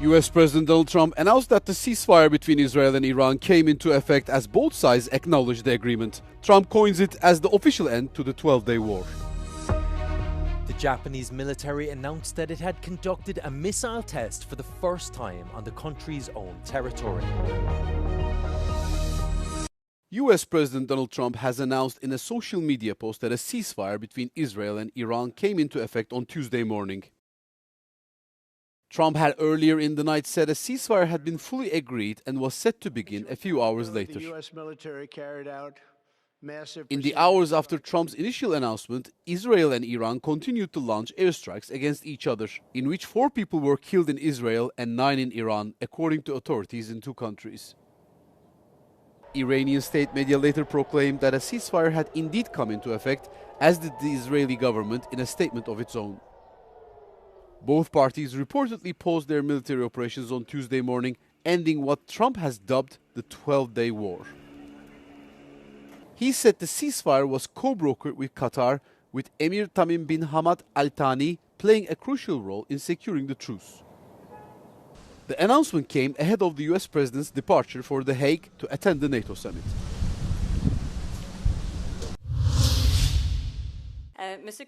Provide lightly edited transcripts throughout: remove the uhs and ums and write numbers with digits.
US President Donald Trump announced that the ceasefire between Israel and Iran came into effect as both sides acknowledged the agreement. Trump coins it as the official end to the 12-day war. The Japanese military announced that it had conducted a missile test for the first time on the country's own territory. US President Donald Trump has announced in a social media post that a ceasefire between Israel and Iran came into effect on Tuesday morning. Trump had earlier in the night said a ceasefire had been fully agreed and was set to begin a few hours later. The U.S. military carried out massive In the hours after Trump's initial announcement, Israel and Iran continued to launch airstrikes against each other, in which 4 people were killed in Israel and 9 in Iran, according to authorities in 2 countries. Iranian state media later proclaimed that a ceasefire had indeed come into effect, as did the Israeli government in a statement of its own. Both parties reportedly paused their military operations on Tuesday morning, ending what Trump has dubbed the 12-day war. He said the ceasefire was co-brokered with Qatar, with Emir Tamim bin Hamad Al Thani playing a crucial role in securing the truce. The announcement came ahead of the US President's departure for The Hague to attend the NATO summit.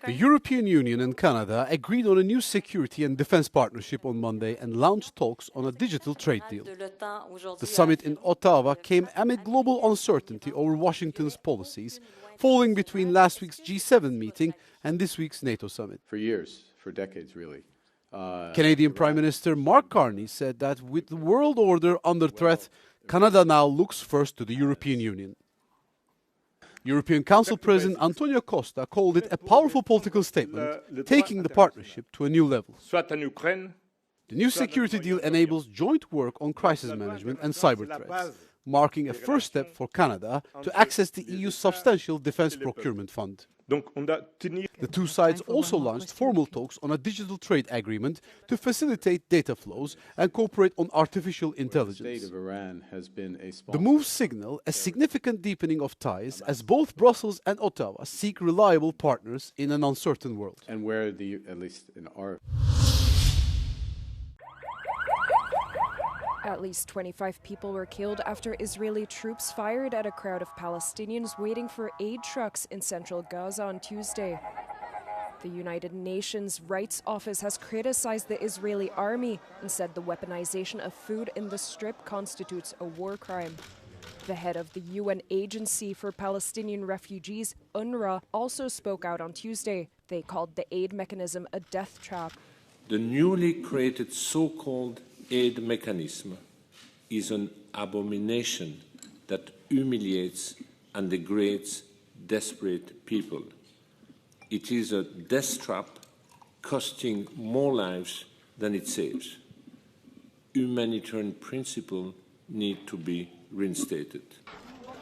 The European Union and Canada agreed on a new security and defense partnership on Monday and launched talks on a digital trade deal. The summit in Ottawa came amid global uncertainty over Washington's policies, falling between last week's G7 meeting and this week's NATO summit. For years, for decades really. Canadian Prime Minister Mark Carney said that with the world order under threat, Canada now looks first to the European Union. European Council President Antonio Costa called it a powerful political statement, taking the partnership to a new level. The new security deal enables joint work on crisis management and cyber threats, marking a first step for Canada to access the EU's substantial defense procurement fund. The 2 sides also launched formal talks on a digital trade agreement to facilitate data flows and cooperate on artificial intelligence. The moves signal a significant deepening of ties as both Brussels and Ottawa seek reliable partners in an uncertain world. And where at least in our... At least 25 people were killed after Israeli troops fired at a crowd of Palestinians waiting for aid trucks in central Gaza on Tuesday. The United Nations Rights Office has criticized the Israeli army and said the weaponization of food in the Strip constitutes a war crime. The head of the UN Agency for Palestinian Refugees, UNRWA, also spoke out on Tuesday. They called the aid mechanism a death trap. The newly created so-called aid mechanism is an abomination that humiliates and degrades desperate people. It is a death trap costing more lives than it saves. Humanitarian principles need to be reinstated.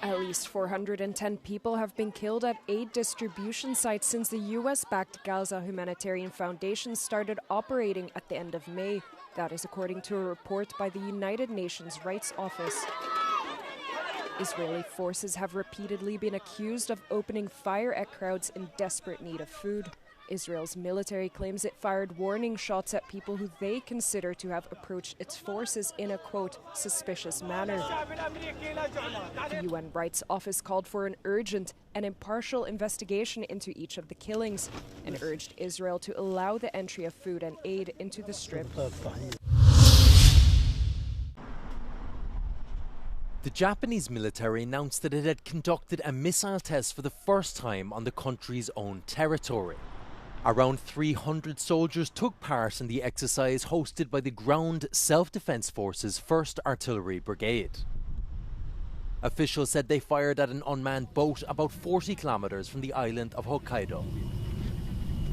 At least 410 people have been killed at aid distribution sites since the US-backed Gaza Humanitarian Foundation started operating at the end of May. That is according to a report by the United Nations Rights Office. Israeli forces have repeatedly been accused of opening fire at crowds in desperate need of food. Israel's military claims it fired warning shots at people who they consider to have approached its forces in a, quote, suspicious manner. The UN Rights Office called for an urgent and impartial investigation into each of the killings and urged Israel to allow the entry of food and aid into the Strip. The Japanese military announced that it had conducted a missile test for the first time on the country's own territory. Around 300 soldiers took part in the exercise hosted by the Ground Self-Defense Force's 1st Artillery Brigade. Officials said they fired at an unmanned boat about 40 kilometers from the island of Hokkaido.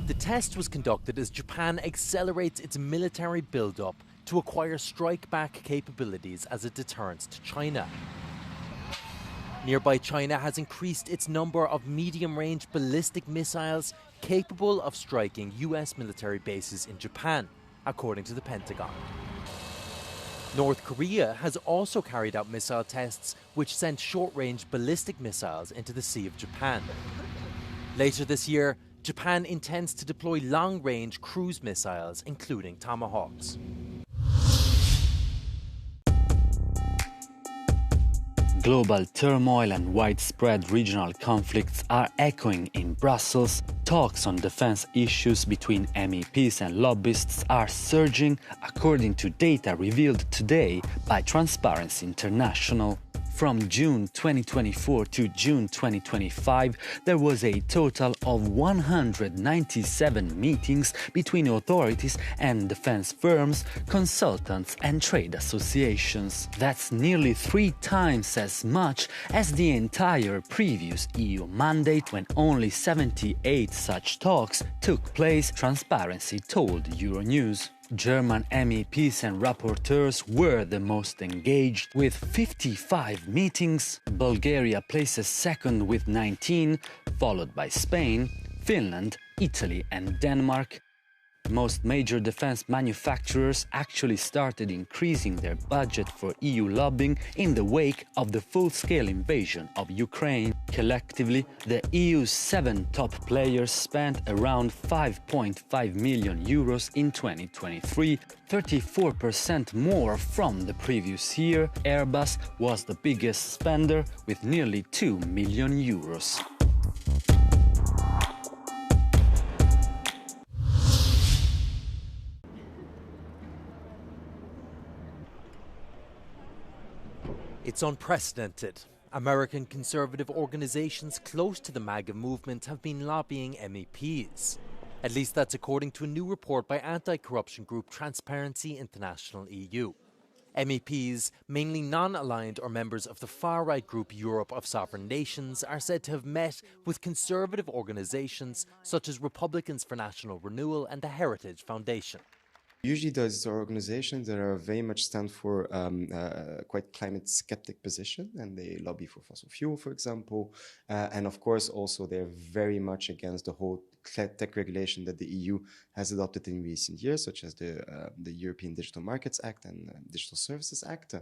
The test was conducted as Japan accelerates its military build-up to acquire strike-back capabilities as a deterrent to China. Nearby China has increased its number of medium-range ballistic missiles capable of striking US military bases in Japan, according to the Pentagon. North Korea has also carried out missile tests which sent short-range ballistic missiles into the Sea of Japan. Later this year, Japan intends to deploy long-range cruise missiles, including Tomahawks. Global turmoil and widespread regional conflicts are echoing in Brussels. Talks on defense issues between MEPs and lobbyists are surging, according to data revealed today by Transparency International. From June 2024 to June 2025, there was a total of 197 meetings between authorities and defense firms, consultants and trade associations. That's nearly 3 times as much as the entire previous EU mandate, when only 78 such talks took place, Transparency told Euronews. German MEPs and rapporteurs were the most engaged, with 55 meetings. Bulgaria places second with 19, followed by Spain, Finland, Italy and Denmark. Most major defense manufacturers actually started increasing their budget for EU lobbying in the wake of the full-scale invasion of Ukraine. Collectively, the EU's 7 top players spent around 5.5 million euros in 2023, 34% more from the previous year. Airbus was the biggest spender with nearly 2 million euros. It's unprecedented. American conservative organizations close to the MAGA movement have been lobbying MEPs. At least that's according to a new report by anti-corruption group Transparency International EU. MEPs, mainly non-aligned or members of the far-right group Europe of Sovereign Nations, are said to have met with conservative organizations such as Republicans for National Renewal and the Heritage Foundation. Usually those are organizations that are very much stand for quite climate skeptic position, and they lobby for fossil fuel, for example. And of course, also they're very much against the whole tech regulation that the EU has adopted in recent years, such as the European Digital Markets Act and Digital Services Act.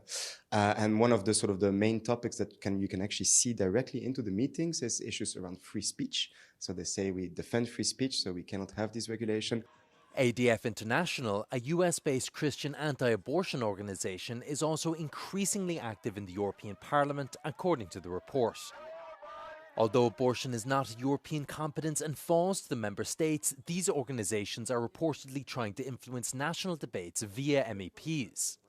And one of the sort of the main topics that you can actually see directly into the meetings is issues around free speech. So they say we defend free speech, so we cannot have this regulation. ADF International, a US-based Christian anti-abortion organization, is also increasingly active in the European Parliament, according to the report. Although abortion is not a European competence and falls to the member states, these organizations are reportedly trying to influence national debates via MEPs.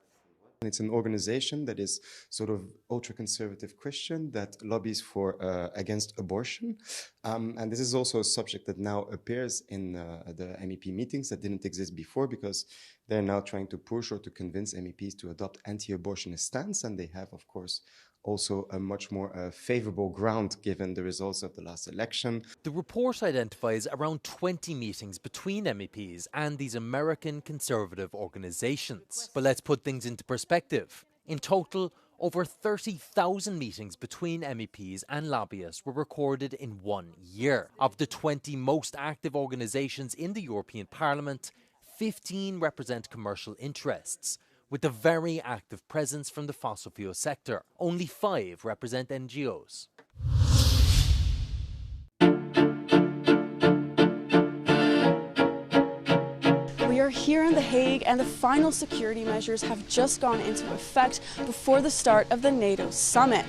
It's an organization that is sort of ultra-conservative Christian that lobbies for against abortion. And this is also a subject that now appears in the MEP meetings that didn't exist before, because they're now trying to push or to convince MEPs to adopt anti-abortionist stance. And they have, of course, also a much more favorable ground given the results of the last election. The report identifies around 20 meetings between MEPs and these American conservative organizations. But let's put things into perspective. In total, over 30,000 meetings between MEPs and lobbyists were recorded in 1 year. Of the 20 most active organizations in the European Parliament, 15 represent commercial interests, with a very active presence from the fossil fuel sector. Only 5 represent NGOs. We are here in The Hague, and the final security measures have just gone into effect before the start of the NATO summit.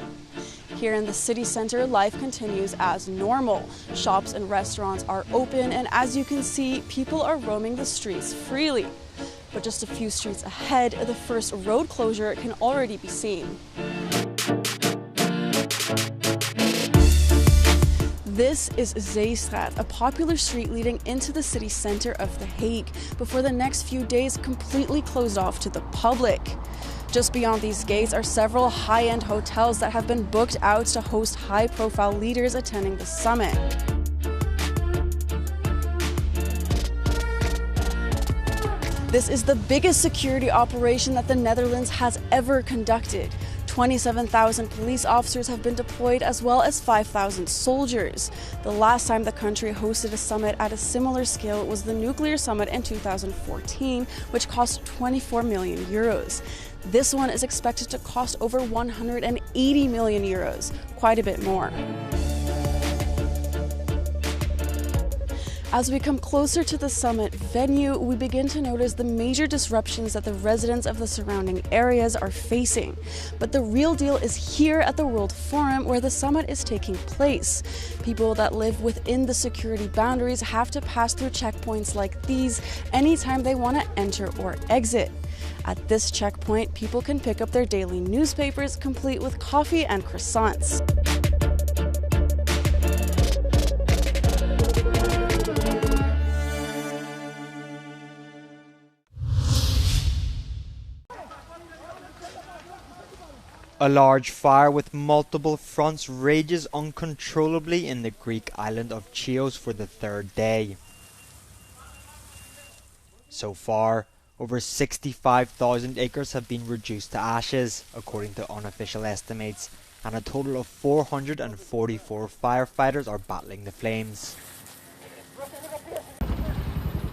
Here in the city center, life continues as normal. Shops and restaurants are open, and as you can see, people are roaming the streets freely. But just a few streets ahead, the first road closure can already be seen. This is Zeestraat, a popular street leading into the city center of The Hague, before the next few days completely closed off to the public. Just beyond these gates are several high-end hotels that have been booked out to host high-profile leaders attending the summit. This is the biggest security operation that the Netherlands has ever conducted. 27,000 police officers have been deployed, as well as 5,000 soldiers. The last time the country hosted a summit at a similar scale was the nuclear summit in 2014, which cost 24 million euros. This one is expected to cost over 180 million euros, quite a bit more. As we come closer to the summit venue, we begin to notice the major disruptions that the residents of the surrounding areas are facing. But the real deal is here at the World Forum, where the summit is taking place. People that live within the security boundaries have to pass through checkpoints like these anytime they want to enter or exit. At this checkpoint, people can pick up their daily newspapers, complete with coffee and croissants. A large fire with multiple fronts rages uncontrollably in the Greek island of Chios for the third day. So far, over 65,000 acres have been reduced to ashes, according to unofficial estimates, and a total of 444 firefighters are battling the flames.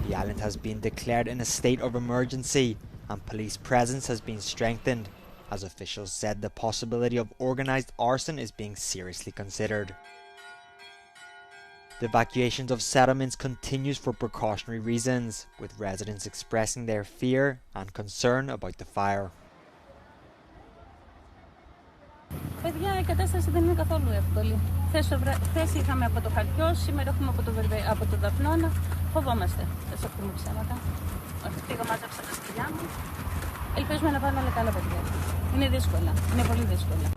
The island has been declared in a state of emergency, and police presence has been strengthened, as officials said the possibility of organised arson is being seriously considered. The evacuations of settlements continues for precautionary reasons, with residents expressing their fear and concern about the fire. Παιδιά, η κατάσταση δεν είναι καθόλου εύκολη. Χθες είχαμε από το Χαλκιό, σήμερα έχουμε από το Δαφνώνα. Φοβόμαστε, θα σας πούμε ψέματα. Πήγα, μάζεψα τα σκυλιά μου. Ελπίζουμε να πάνε όλα καλά, παιδιά. Είναι δύσκολα, είναι πολύ δύσκολα.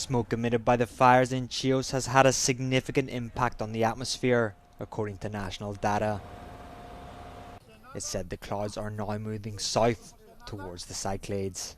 Smoke emitted by the fires in Chios has had a significant impact on the atmosphere, according to national data. It said the clouds are now moving south towards the Cyclades.